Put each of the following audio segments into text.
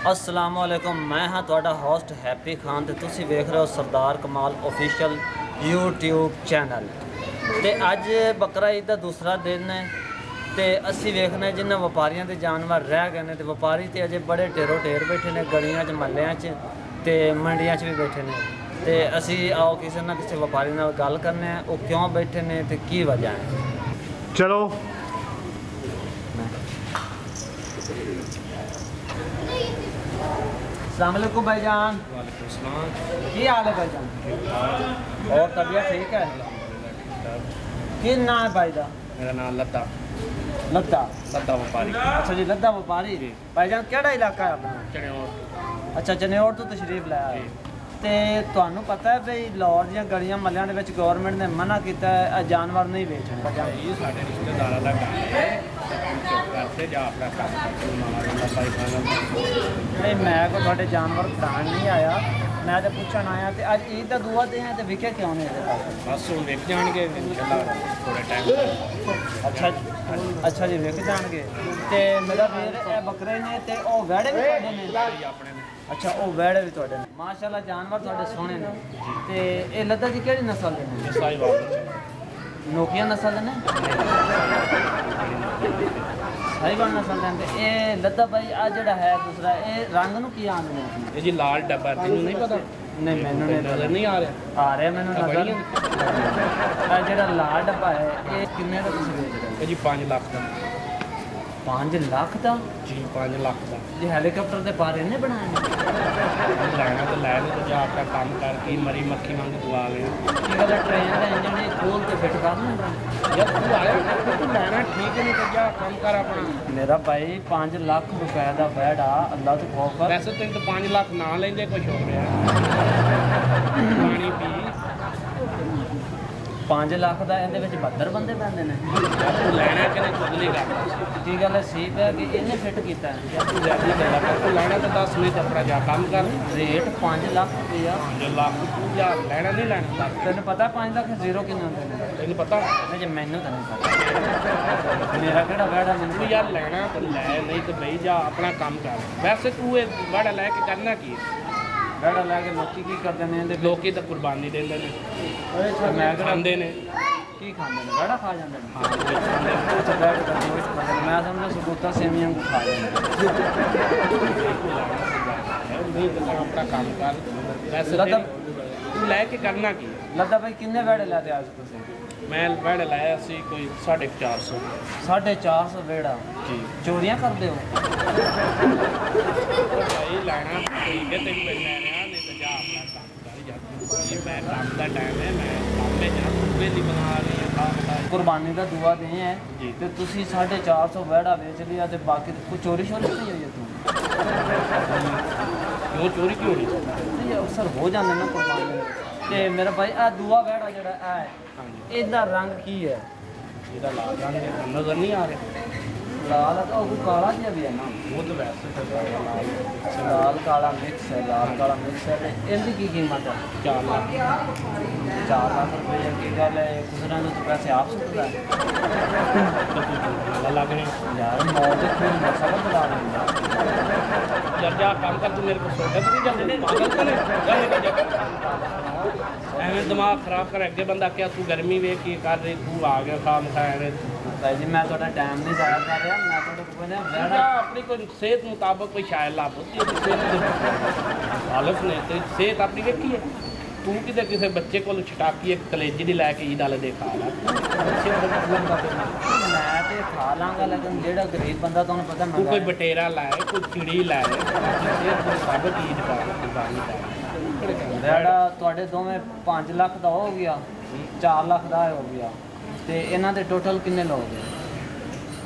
अस्सलामुअलैकुम, मैं हाँ तुहाडा होस्ट हैप्पी खान ते तुसी वेख रहे हो सरदार कमाल ऑफिशियल यूट्यूब चैनल। ते अज बकरा ईद का दूसरा दिन है ते असी वेखने जिन्हें व्यापारियों के जानवर रह गए हैं तो व्यापारी तो अजे बड़े ढेरों ढेर बैठे ने गलियां च महल्लियां च ते मंडियां च भी बैठे ने। ते असी आओ किसी ना किसी व्यापारी नाल गल करने वो क्यों बैठे ने ते की वजह है। चलो अस्सलाम वालेकुम भाईजान। वालेकुम सलाम। की हाल है भाईजान? और तबीयत ठीक है? की नाम है भाई दा? मेरा नाम लद्दा लद्दा। लद्दा व्यापारी। अच्छा जी, लद्दा व्यापारी जी। भाईजान केड़ा इलाका है अपना? चनेौर। अच्छा, चनेौर तो तशरीफ लाया ते तुहानू पता है भाई लाहौर दी गलियां मल्लियां दे विच गवर्नमेंट ने मना किया है जानवर नहीं बेचने। ये साढ़े रिश्तेदारों का काम है, करते जा अपना काम करते नहीं, मैं को थोड़े जानवर खिलान नहीं आया, मैं तो पूछण आया ते अज ईद का दूआ दिन है ते विके क्यों नहीं इहदे पास? बस हूँ वेख जाएंगे इंशाल्लाह थोड़े टाइम। अच्छा जी, वेख जाएंगे। ते मेरा वीर ए बकरे ने ते ओ वैड़े भी तुहाडे ने? अपने अच्छा, वो वैड़े भी तुहाडे ने। माशाअल्लाह जानवर तुहाडे सोहणे ने। ते ए लद्दा दी केड़ी नस्ल दे ने? नोकिया नस्ल दे ने? साहिवाल नस्ल दे ने। ए लद्दा भाई आ जेड़ा है दूसरा ए रंग नू की आंदे ने? ये जी लाल डब्बा तेनू नहीं पता? नहीं, मैनू नहीं नजर नहीं आ रहा? आ रहा मैनू नजर। आ जेड़ा लाल डब्बा है ये किन्ने दा तुसीं बेच रहे हो? ये जी 5 लाख का। 5 लाख का? जी 5 लाख का। ये हेलीकॉप्टर के बारे ने बनाए ने? लैना तो लै लो, तो जा अपना काम करके मरी मक्खी वांग दुआ ले। की गल है, ट्रेन का इंजन ही खोल के फिट कर लेंदा? यार तू आया तू लैना ठीक है, नहीं तो जा काम कर अपना। मेरा भाई 5 लाख रुपए का बैड़ा अल्लाह तो खौफ कर। वैसे तेन तो 5 लाख ना लेंदे कुछ हो रहा पानी पी। 5 लाख का ਇਹਦੇ ਵਿੱਚ 72 ਬੰਦੇ ਪੈਂਦੇ ਨੇ। तू लैना कि नहीं खुद नहीं करता? ਕੀ ਗੱਲ ਹੈ, ਸੀਪ ਹੈ ਕਿ ਇਹਨੇ ਫਿੱਟ ਕੀਤਾ ਹੈ? या तू ज्यादा गल्ला कर, तू लैना तो 10 नहीं तो अपना जा काम कर। ਰੇਟ 5 ਲੱਖ ਰੁਪਇਆ। 5 लाख तू जा लैना नहीं लैना ਤੈਨੂੰ ਪਤਾ 5 ਲੱਖ ਜ਼ੀਰੋ ਕਿੰਨੇ ਹੁੰਦੇ ਨੇ? तेन पता? ਨਹੀਂ ਜੇ ਮੈਨੂੰ ਤਾਂ ਨਹੀਂ ਪਤਾ। ਮੇਰਾ ਕਿਹੜਾ ਬੈੜਾ तू ਮੈਨੂੰ? यार लैना तो लै, नहीं तो बही जा अपना काम कर। वैसे तू ये बड़ा लैके करना की? ਬੈੜਾ ਲੈ ਕੇ ਲੋਕੀ ਕੀ ਕਰਦੇ ਨੇ ਇਹਦੇ? लोग तो कुर्बानी देंदे ने, ਮੈਂ ਕਿਹੜਾ खांदे ने। ਕੀ ਖਾਂਦੇ ਨੇ? ਬੈੜਾ ਖਾ ਜਾਂਦੇ ਨੇ? हाँ वो खांदे ने। ਅੱਛਾ, ਬੈੜ ਦਾ ਗੋਸ਼ਤ ਖਾਂਦੇ ਨੇ। ਮੈਂ ਸਮਝਦਾ ਸਬੂਤਾ ਸੇਵੀਆਂ ਨੂੰ ਖਾ ਜਾਂਦੇ ਨੇ। नहीं तो अपना काम कर। वैसे लद्दा- तू लैके करना की? ਲੱਦਾ ਭਾਈ ਕਿੰਨੇ ਬੈੜੇ ਲੈਦੇ ਅੱਜ ਤੁਸੀਂ? मैं बड़ा लाया सी कोई 450। 450 ਬੈੜਾ। जी ਚੋਰੀਆਂ ਕਰਦੇ ਹੋ? भाई लैना ठीक है, तेन कोई लैना नहीं तो जा अपना काम कर यार। ये मैं काम का टाइम है, मैं काम में जा पूरे नहीं बना रही है काम का। ਕੁਰਬਾਨੀ ਦਾ ਦੁਆ ਦੇ ਹੈ ਜੀ। ਤੇ ਤੁਸੀਂ 450 ਬੈੜਾ ਵੇਚ ਲਿਆ ਤੇ ਬਾਕੀ ਕੋਈ ਚੋਰੀ ਸ਼ੋਰੀ ਨਹੀਂ ਹੋਈ ਤੂੰ? क्यों चोरी क्यों नहीं? ਨਹੀਂ, ਅਕਸਰ ਹੋ ਜਾਂਦੇ ਨਾ ਕੁਰਬਾਨੀ ਦੇ। ਤੇ ਮੇਰਾ ਭਾਈ ਆ ਦੁਆ ਬੈੜਾ ਜਿਹੜਾ ਹੈ हाँ जी ਇਹਦਾ ਰੰਗ ਕੀ ਹੈ? ਇਹਦਾ ਲਾਲ ਰੰਗ ਨਜ਼ਰ ਨਹੀਂ ਆ ਰਿਹਾ? ਲਾਲ ਹੈ ਤਾਂ ਉਹ ਕੋਈ ਕਾਲਾ ਜਿਹਾ ਵੀ ਹੈ ਨਾ? ਉਹ ਤਾਂ ਵੈਸੇ ਤਾਂ ਲਾਲ ਲਾਲ ਕਾਲਾ ਮਿਕਸ ਹੈ, ਲਾਲ ਕਾਲਾ ਮਿਕਸ ਹੈ। ਤੇ ਇਹਦੀ ਕੀ ਕੀਮਤ ਹੈ? 4 ਲੱਖ। 4 ਲੱਖ ਰੁਪਏ ਕੀ ਗੱਲ ਹੈ? ਖੁਸਰਾਂ ਨੂੰ ਤਾਂ ਪੈਸੇ ਆਪ ਸੁੱਟਦਾ ਹੈ तो ਲੱਗ ਰਿਹਾ ਯਾਰ। ਮੌਤ ਦੇ ਖੂਨ ਦਾ ਸਬਕ ਲਾ ਲੈਂਦਾ। ਯਾਰ ਜਾ ਕੰਮ ਕਰ, ਤੂੰ ਮੇਰੇ ਕੋਲ ਸੋਚਦਾ ਤੂੰ ਜਾਂਦੇ ਨੇ ਪਾਗਲ ਤਾਂ ਨਹੀਂ ਜਾ ਲੈ ਕੇ ਜਾ। ਐਵੇਂ ਦਿਮਾਗ ਖਰਾਬ ਕਰ। ਅੱਗੇ ਬੰਦਾ ਕਿਹਾ ਤੂੰ ਗਰਮੀ ਵੇਖ ਕੀ ਕਰ ਰਹੀ, ਤੂੰ ਆ ਗਿਆ ਖਾਮ ਖਾਣੇ। ਭਾਈ ਜੀ ਮੈਂ ਤੁਹਾਡਾ ਟਾਈਮ ਨਹੀਂ ਜ਼ਾਇਆ ਕਰ ਰਿਹਾ, ਮੈਂ ਤੁਹਾਡੇ ਕੋਲ ਨਾ ਬੈਠਾ ਬੈੜਾ ਆਪਣੀ ਕੋਈ ਸਿਹਤ ਮੁਤਾਬਕ ਕੋਈ ਸ਼ਾਇਦ ਲਾਭ ਹੁੰਦੀ ਹੈ। ਸਿਹਤ ਦੇ ਹਾਲਤ ਨੇ ਤੇ ਸਿਹਤ ਆਪਣੀ ਵੇਖੀ ਹੈ। ਤੂੰ ਕਿਤੇ ਕਿਸੇ ਬੱਚੇ ਕੋਲ ਛਟਾਕੀ ਇੱਕ ਕਲੇਜੀ ਦੀ ਲੈ ਕੇ ਈਦ ਵਾਲੇ ਦੇ ਖਾ ਲਾ। ਬੱਚੇ ਦਾ ਮਤਲਬ ਦਾ ਮੈਂ ਤੇ ਖਾ ਲਾਂਗਾ, ਲੇਕਿਨ ਜਿਹੜਾ ਗਰੀਬ ਬੰਦਾ ਤੁਹਾਨੂੰ ਪਤਾ ਤੂੰ ਕੋਈ ਮੰਗਾ ਬਟੇਰਾ ਲਾਏ, ਕੋਈ ਚਿੜੀ ਲਾਏ, ਆਪਣੀ ਸਿਹਤ ਦੇ ਮੁਤਾਬਕ ਈਦ ਕਰ ਕੁਰਬਾਨੀ ਕਰ। ਬੈੜਾ ਤੁਹਾਡੇ ਦੋਵੇਂ 5 ਲੱਖ ਦਾ ਹੋ ਗਿਆ, 4 ਲੱਖ ਦਾ ਹੋ ਗਿਆ ਤੇ ਇਹਨਾਂ ਦੇ ਟੋਟਲ ਕਿੰਨੇ ਲੋਗੇ?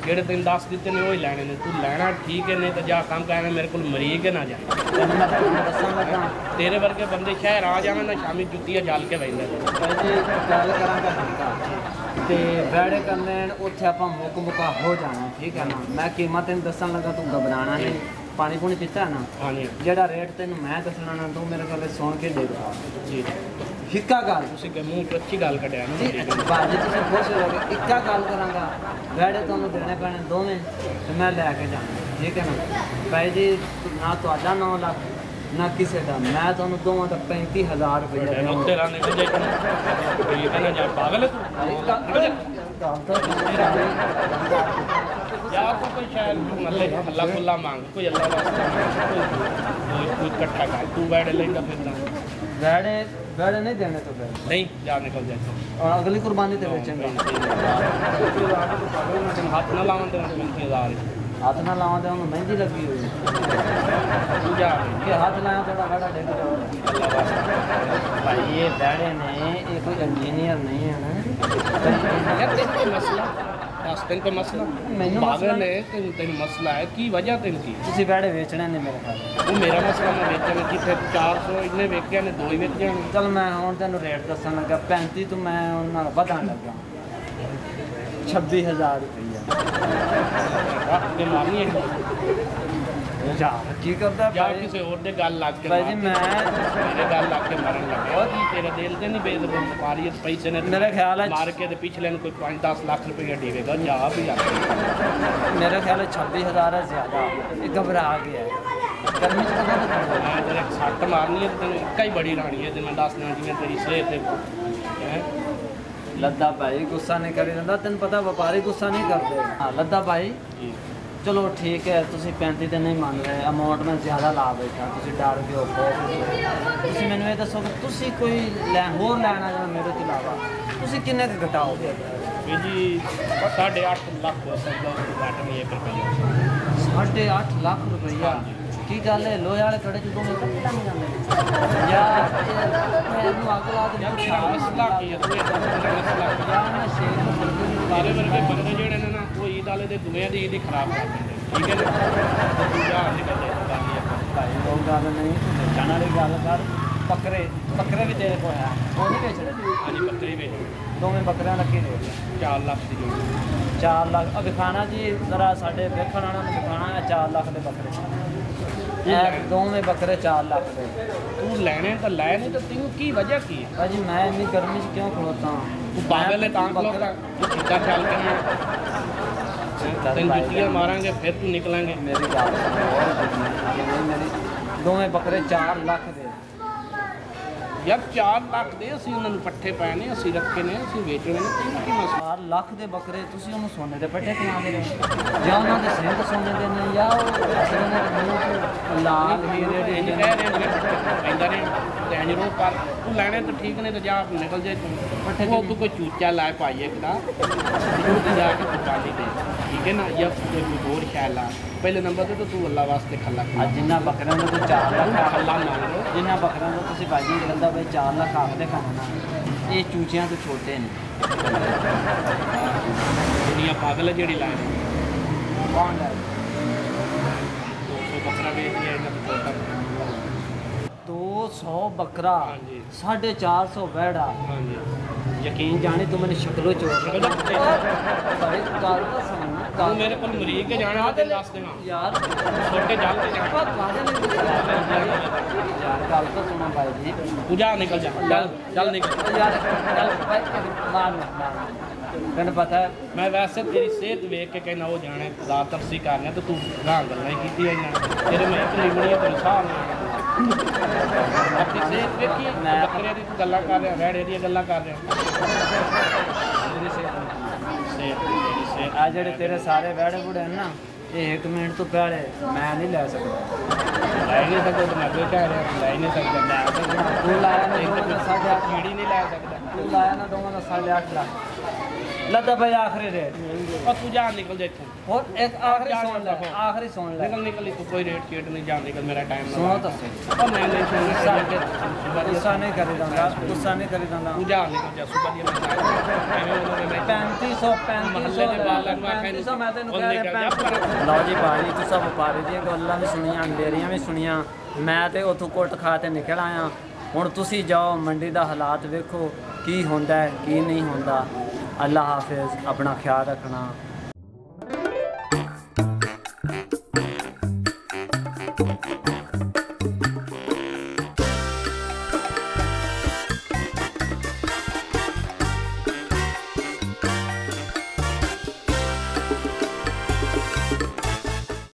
ਜਿਹੜੇ ਤੈਨੂੰ 10 ਦਿੱਤੇ ਨੇ ਉਹ ਹੀ ਲੈਣੇ ਨੇ। ਤੂੰ ਲੈਣਾ ਠੀਕ ਹੈ, ਨਹੀਂ ਤਾਂ ਜਾ ਕੰਮ ਕਰਨਾ ਮੇਰੇ ਕੋਲ ਮਰੀ ਕੇ ਨਾ ਜਾ। ਤੈਨੂੰ ਮੈਂ ਤੁਹਾਨੂੰ ਦੱਸਣ ਲੱਗਾ ਤੇਰੇ ਵਰਗੇ ਬੰਦੇ ਸ਼ਹਿਰ ਆ ਜਾਵੇਂ ਨਾ ਸ਼ਾਮੀ ਜੁੱਤੀਆਂ ਜਲ ਕੇ ਬੈਠਦੇ ਨੇ। ਭਾਈ ਜੀ, ਗੱਲ ਕਰਾਂਗਾ ਹਲਕਾ ਤੇ ਬੈੜੇ ਕਰਨੇ ਉੱਥੇ ਆਪਾਂ ਮੁੱਕ ਮੁਕਾ ਹੋ ਜਾਣਾ, ਠੀਕ ਹੈ ਨਾ? ਮੈਂ ਕੀਮਤ ਤੈਨੂੰ ਦੱਸਣ ਲੱਗਾ, ਤੂੰ ਘਬਰਾਣਾ ਨਹੀਂ। ਪਾਣੀ ਪੂਣੀ ਪੀਤਾ ਨਾ? ਹਾਂਜੀ ਜਿਹੜਾ ਰੇਟ ਤੈਨੂੰ ਮੈਂ ਦੱਸਣਾ ਨਾ, ਤੂੰ ਮੇਰੇ ਕੋਲ ਸੁਣ ਕੇ ਦੇ ਦੇ। ਜੀ ਫਿੱਕਾ ਗੱਲ ਤੁਸੀਂ ਕਿ ਮੂੰਹ ਤੋਂ ਅੱਛੀ ਗੱਲ ਕੱਢਿਆ ਨਾ ਜੀ ਬਾਜੀ ਤੁਸੀਂ ਖੁਸ਼ ਹੋ ਗਏ ਇੱਕਾ ਗੱਲ ਕਰਾਂਗਾ ਵੈੜੇ ਤੁਹਾਨੂੰ ਦੇਣੇ ਪੈਣੇ ਦੋਵੇਂ ਤੇ ਮੈਂ ਲੈ ਕੇ ਜਾਣਾ ਠੀਕ ਹੈ ਨਾ ਭਾਈ ਜੀ ਨਾ ਤੁਹਾਡਾ 9 ਲੱਖ ਨਾ ਕਿਸੇ ਦਾ ਮੈਂ ਤੁਹਾਨੂੰ ਦੋਵਾਂ ਦਾ 35,000 ਰੁਪਏ ਦੇਵਾਂਗਾ ਤੇਰਾ ਨਿਕਲ ਜਾਏ ਇਹ ਕਹਿੰਦਾ ਜਾ ਪਾਗਲ ਹੈ या तो कोई शायद मतलब अल्लाह खुल्ला मांग कोई अल्लाह वास्ता मांग कोई इकट्ठा कर तू बैठे लेगा फिर वैड़े वैड़े नहीं देने तो फिर नहीं जा निकल जाए और अगली कुर्बानी तो बेचेंगे हाथ ना लावन तो 35,000 हाथ ना लावा तो उन्हें मेहंदी लगी हुई तू जा कि हाथ लाया थोड़ा वैड़ा डेग जाओ अल्लाह वास्ता भाई ये वैड़े ने ये कोई इंजीनियर नहीं है ना यार तेरा मसला तेन कोई मसला पागल है तेन मसला है की वजह तेन की ਤੁਸੀਂ ਵੈੜੇ ਵੇਚਣੇ ਨੇ ਮੇਰੇ ਖਿਆਲ ਉਹ ਮੇਰਾ ਮਸਲਾ ਮੈਂ ਵੇਚਣਾ ਕਿੱਥੇ 400 ਇਹਨੇ ਵੇਚਿਆ ਨੇ 2 ਹੀ ਵੇਚ ਜਾਣੇ ਚਲ ਮੈਂ ਹੁਣ ਤੈਨੂੰ ਰੇਟ ਦੱਸਣ ਲੱਗਾ 35 ਤੋਂ ਮੈਂ ਉਹਨਾਂ ਨਾਲ ਵਧਾਉਣ ਲੱਗਾ 26,000 ਰੁਪਈਆ ਤੇ ਮਾਰਨੀ ਹੈ ਯਾਰ ਕੀ ਕਰਦਾ ਜਾਂ ਭਾਈ ਕਿਸੇ ਹੋਰ ਦੇ ਗੱਲ ਲੱਗ ਕੇ ਭਾਈ ਜੀ ਮੈਂ ਮੇਰੇ ਗੱਲ ਲੱਗ ਕੇ ਮਰਨ ਲੱਗਿਆ ਕੀ ਤੇਰਾ ਦਿਲ ਤੇ ਨਹੀਂ ਬੇਜ਼ਬਾਨ ਵਪਾਰੀਅਤ ਪੈਸੇ ਨੇ ਮੇਰੇ ਖਿਆਲ ਹੈ ਮਾਰ ਕੇ ਤੇ ਪਿਛਲੇ ਨੂੰ ਕੋਈ 5-10 ਲੱਖ ਰੁਪਏ ਡੀਵੇਗਾ ਜਾ ਵੀ ਲੱਗ ਮੇਰੇ ਖਿਆਲ ਹੈ 26,000 ਹੈ ਜ਼ਿਆਦਾ ਇਹ ਘਬਰਾ ਗਿਆ ਹੈ ਗਰਮੀ ਚ ਕਦੋਂ ਤੱਕ ਮੈਂ ਤੇਰੇ ਸੱਟ ਮਾਰਨੀ ਹੈ ਤੇ ਤੈਨੂੰ ਇੱਕਾ ਹੀ ਬੜੀ ਰਾਣੀ ਹੈ ਤੇ ਮੈਂ ਦੱਸ ਦੇਣਾ ਜਿਵੇਂ ਤੇਰੀ ਸਿਹਤ ਤੇ ਹੈ ਲੱਦਾ ਭਾਈ ਗੁੱਸਾ ਨਹੀਂ ਕਰੀ ਜਾਂਦਾ ਤੈਨੂੰ ਪਤਾ ਵਪਾਰੀ ਗੁੱਸਾ ਨਹੀਂ ਕਰਦੇ ਹਾਂ ਲੱਦਾ ਭਾਈ ਜੀ ਚਲੋ ਠੀਕ ਹੈ ਤੁਸੀਂ 35 ਤੇ ਨਹੀਂ ਮੰਨ ਰਹੇ ਅਮਾਉਂਟ ਮੈਂ ਜ਼ਿਆਦਾ ਲਾ ਬੈਠਾ ਤੁਸੀਂ ਡਰ ਗਏ ਹੋ ਤੁਸੀਂ ਮੈਨੂੰ ਇਹ ਦੱਸੋ ਕਿ ਤੁਸੀਂ ਕੋਈ ਹੋਰ ਲੈਣਾ ਜਾਂ ਮੇਰੇ ਤੋਂ ਇਲਾਵਾ ਤੁਸੀਂ ਕਿੰਨੇ ਕੁ ਘਟਾਓਗੇ ਵੀ ਜੀ 8.5 ਲੱਖ ਹੋ ਸਕਦਾ ਘੱਟ ਨਹੀਂ 1 ਰੁਪਈਆ 8.5 ਲੱਖ ਰੁਪਈਆ ਕੀ ਗੱਲ ਹੈ ਲੋਹੇ ਵਾਲੇ ਕੜੇ ਚ ਦੋਵੇਂ ਕੱਟੇ ਨਹੀਂ ਜਾਂਦੇ ਯਾਰ ਮੈਨੂੰ ਅਗਲਾ ਤੇ ਯਾਰ ਤੇਰਾ ਮਸਲਾ ਕੀ ਹੈ ਤੂੰ ਇਹ ਦੱਸ ਤੇਰਾ ਮਸਲਾ ਕੀ ਹੈ ਯਾਰ ਮੈਂ ਸ਼ੇਖ ਮੇਰੇ ਵਰਗੇ ਬੰਦੇ ਜਿਹੜੇ ਨੇ ਨਾ ਉਹ ਈਦ ਵਾਲੇ ਦੇ ਦੁਨੀਆ ਦੀ ਈਦ ਹੀ ਖਰਾਬ ਕਰ ਦਿੰਦੇ ਠੀਕ ਹੈ ਨਾ ਤੂੰ ਜਾ ਨਿਕਲ ਜਾ ਗੱਲ ਹੀ ਆ ਭਾਈ ਉਹ ਗੱਲ ਨਹੀਂ ਵੇਚਣ ਵਾਲੀ ਗੱਲ ਕਰ ਬੱਕਰੇ ਵੀ ਤੇਰੇ ਕੋਲ ਆ ਉਹ ਨਹੀਂ ਵੇਚਣੇ ਹਾਂਜੀ ਬੱਕਰੀ ਵੇਚ ਦੋਵੇਂ ਬੱਕਰਿਆਂ ਦਾ ਕੀ ਰੇਟ ਹੈ 4 ਲੱਖ ਦੀ ਜੋੜੀ 4 ਲੱਖ ਵਿਖਾਣਾ ਜੀ ਜ਼ਰਾ ਸਾਡੇ ਵੇਖਣ ਵਾਲਿਆਂ ਨੂੰ ਵਿਖਾਣਾ ਹੈ 4 ਲੱਖ ਦੇ ਬੱਕਰੇ ਇਹ ਦੋਵੇਂ ਬੱਕਰੇ 4 ਲੱਖ ਦੇ ਤੂੰ ਲੈਣੇ ਤਾਂ ਲੈ ਨਹੀਂ ਤਾਂ ਤੈਨੂੰ ਕੀ ਵਜ੍ਹਾ ਕੀ ਹੈ ਭਾਜੀ ਮੈਂ ਇੰਨੀ ਗਰਮੀ 'ਚ ਕਿਉਂ ਖਲੋਤਾ ਹਾਂ ਤੂੰ ਪਾਗਲ ਹੈ ਤਾਂ ਖਲੋਤਾ ਤੂੰ ਕਿੱਦਾਂ ਚੱਲ ਕੇ ਤੈਨੂੰ ਜੁੱਤੀਆਂ ਮਾਰਾਂਗੇ ਫਿਰ ਤੂੰ ਨਿਕਲਾਂਗੇ ਮੇਰੀ ਗੱਲ ਸੁਣੋ ਮੇਰੀ ਦੋਵੇਂ ਬੱਕਰੇ 4 ਲੱਖ ਦੇ ਯਾਰ 4 ਲੱਖ ਦੇ ਅਸੀਂ ਉਹਨਾਂ ਨੂੰ ਪੱਠੇ ਪਾਏ ਨੇ ਅਸੀਂ ਰੱਖੇ ਨੇ ਅਸੀਂ ਵੇਚਣੇ ਨੇ ਤੈਨੂੰ ਕੀ ਮਸਲਾ 4 ਲੱਖ ਦੇ ਬੱਕਰੇ ਤੁਸੀਂ ਉਹਨੂੰ ਸੋਨੇ ਦੇ ਪੱਠੇ ਖਿਲਾ ਦੇ ਰਹੇ ਜਾਂ ਉਹਨਾਂ ਦੇ ਸਿੰਗ ਸੋਨੇ ਦੇ ਨੇ ਜਾਂ ਉਹ ਅਸਲ ਦੇ ਮੂੰਹ ਲਾਲ ਹੀਰੇ ਦੇ ਇੰਜ ਕਹਿ ਰਹੇ ਨੇ ਪੈਂਦਾ ਨੇ ਤੇ ਇੰਜ ਰੋ ਪਰ ਤੂੰ ਲੈਣੇ ਤਾਂ ਠੀਕ ਨੇ ਤੇ ਜਾ ਨਿਕਲ ਜਾਏ ਪੱਠੇ ਤੂੰ ਉਹ ਕੋਈ ਚੂਚਾ ਲਾਏ ਪਾਈਏ ਕਿਦਾ ਤੂੰ ਜਾ ਕੇ ਦੁਕਾਨੀ ਦੇ ਠੀਕ ਹੈ ਨਾ ਜਾਂ ਕੋਈ ਹੋਰ ਖਿਆਲ ਲਾ ਪਹਿਲੇ ਨੰਬਰ ਤੇ ਤਾਂ ਤੂੰ ਅੱਲਾ ਵਾਸਤੇ ਖੱਲਾ ਅੱਜ ਜਿੰਨਾ ਬੱਕਰਿਆਂ ਦਾ ਤੂੰ 4 ਲੱਖ ਖੱਲਾ ਮੰਗ ਜਿੰਨਾ ਬੱਕਰਿਆਂ ਦਾ ਤੁਸੀਂ ਭਾਜੀ ਕਹਿੰਦਾ ਬਈ 4 ਲੱਖ ਆਖਦੇ ਖਾਣਾ ਇਹ ਚੂਚਿਆਂ ਤੋਂ ਛੋਟੇ ਨੇ ਦੁਨੀਆ ਪਾਗਲ ਹੈ ਜਿਹੜੀ ਲਾਏ ਕੌਣ ਲੈ 200 ਬੱਕਰਾ ਵੇਚਦੀ ਹੈ ਇਹਨਾਂ ਤੋਂ ਛੋਟਾ 200 ਬੱਕਰਾ ਹਾਂਜੀ। 450 ਵੈੜਾ ਹਾਂਜੀ ਯਕੀਨ ਜਾਣੇ ਤੂੰ ਮੈਨੂੰ ਸ਼ਕਲੋਂ ਚੋਰ ਭਾਈ ਗੱਲ ਤਾਂ ਸੁਣ ਤੂੰ ਗੱਲ ਮੇਰੇ ਕੋਲ ਮਰੀਕ ਕੇ ਜਾਣਾ ਤੇ ਦੱਸ ਦੇਣਾ ਯਾਰ ਛੋਟੇ ਜਲ ਤੇ ਜਾਣਾ ਯਾਰ ਗੱਲ ਤਾਂ ਸੁਣੋ ਭਾਈ ਜੀ ਤੂੰ ਜਾ ਨਿਕਲ ਜਾ ਚੱਲ ਨਿਕਲ ਯਾਰ ਚੱਲ ਭਾਈ ਮਾਰ ਤੈਨੂੰ ਪਤਾ ਹੈ ਮੈਂ ਵੈਸੇ ਤੇਰੀ ਸਿਹਤ ਵੇਖ ਕੇ ਕਹਿਣਾ ਉਹ ਜਾਣੇ ਖੁਦਾ ਤਰਸੀ ਕਰਨਾ ਤੇ ਤੂੰ ਗਾਂ ਗੱਲਾਂ ਹੀ ਕੀਤੀ ਇਹਨਾਂ ਤੇਰੇ ਮੈਂ ਇੱਕ ਲਿਮਣੀ ਤੇਰੇ ਸਾਹ ਨਹੀਂ ਆਪਣੀ ਸਿਹਤ ਵੇਖੀ ਬੱਕਰੇ ਦੀ ਤੂੰ ਗੱਲਾਂ ਕਰ ਰਿਹਾ ਵੈੜੇ ਦੀਆਂ ਗੱਲਾਂ ਕਰ ਰਿਹਾ ਮੇਰੀ ਸਿਹਤ ਤੇਰੀ ਸਿਹਤ ਆ ਜਿਹੜੇ ਤੇਰੇ ਸਾਰੇ ਵੈੜੇ ਬੁੜੇ ਨੇ ਨਾ ਇਹ 1 ਮਿੰਟ ਤੋਂ ਪਹਿਲੇ ਮੈਂ ਨਹੀਂ ਲੈ ਸਕਦਾ ਲੈ ਨਹੀਂ ਸਕਦਾ ਤੇ ਮੈਂ ਅੱਗੇ ਕਹਿ ਰਿਹਾ ਤੂੰ ਲੈ ਨਹੀਂ ਸਕਦਾ ਲੈ ਸਕਦਾ ਤੂੰ ਲਾਇਆ ਨਾ ਇੱਕ ਦੋਵਾਂ ਦਾ ਤਾਂ 8.5 ਕੀੜੀ ਨਹੀਂ ਲੈ ਸਕਦਾ ਤੂੰ ਲਾਇਆ ਨਾ ਦੋਵਾਂ ਦਾ 8.5 ਲੱਖ ਲੱਦਾ ਭਾਈ ਆਖਰੀ ਰੇਟ ਉਹ ਤੂੰ ਜਾ ਨਿਕਲ ਜਾ ਇੱਥੋਂ ਹੋਰ ਇੱਕ ਆਖਰੀ ਸੁਣ ਲੈ ਆਖਰੀ ਸੁਣ ਲੈ ਨਿਕਲ ਤੂੰ ਕੋਈ ਰੇਟ ਸ਼ੇਟ ਨਹੀਂ ਜਾ ਨਿਕਲ ਮੇਰਾ ਟਾਈਮ ਨਾ ਸੁਣੋ ਤਾਂ ਸਹੀ ਉਹ ਮੈਂ ਨਹੀਂ ਸੁਣਨਾ ਗੁੱਸਾ ਨਹੀਂ ਕਰੀ ਜਾਂਦਾ ਗੁੱਸਾ ਨਹੀਂ ਕਰੀ ਜਾਂਦਾ ਤੂੰ ਜਾ ਨਿਕਲ ਜਾ ਸੁਬਹ ਦੀ ਮੈਂ ਐਵੇਂ ਉਹਨਾਂ ਨੇ 3500 ਮੈਂ ਤੈਨੂੰ ਕਹਿ ਰਿਹਾ ਲਓ ਜੀ ਭਾਜੀ ਤੁਸੀਂ ਵਪਾਰੀ ਦੀਆਂ ਗੱਲਾਂ ਵੀ ਸੁਣੀਆਂ ਡੇਰੀਆਂ ਵੀ ਸੁਣੀਆਂ ਮੈਂ ਤੇ ਉੱਥੋਂ ਕੁੱਟ ਖਾ ਤੇ ਨਿਕਲ ਆਇਆ ਹੁਣ ਤੁਸੀਂ ਜਾਓ ਮੰਡੀ ਦਾ ਹਾਲਾਤ ਵੇਖੋ ਕੀ ਹੁੰਦਾ ਹੈ ਕੀ ਨਹੀਂ ਹੁੰਦਾ ਅੱਲਾ ਹਾਫਿਜ਼ ਆਪਣਾ ਖਿਆਲ ਰੱਖਣਾ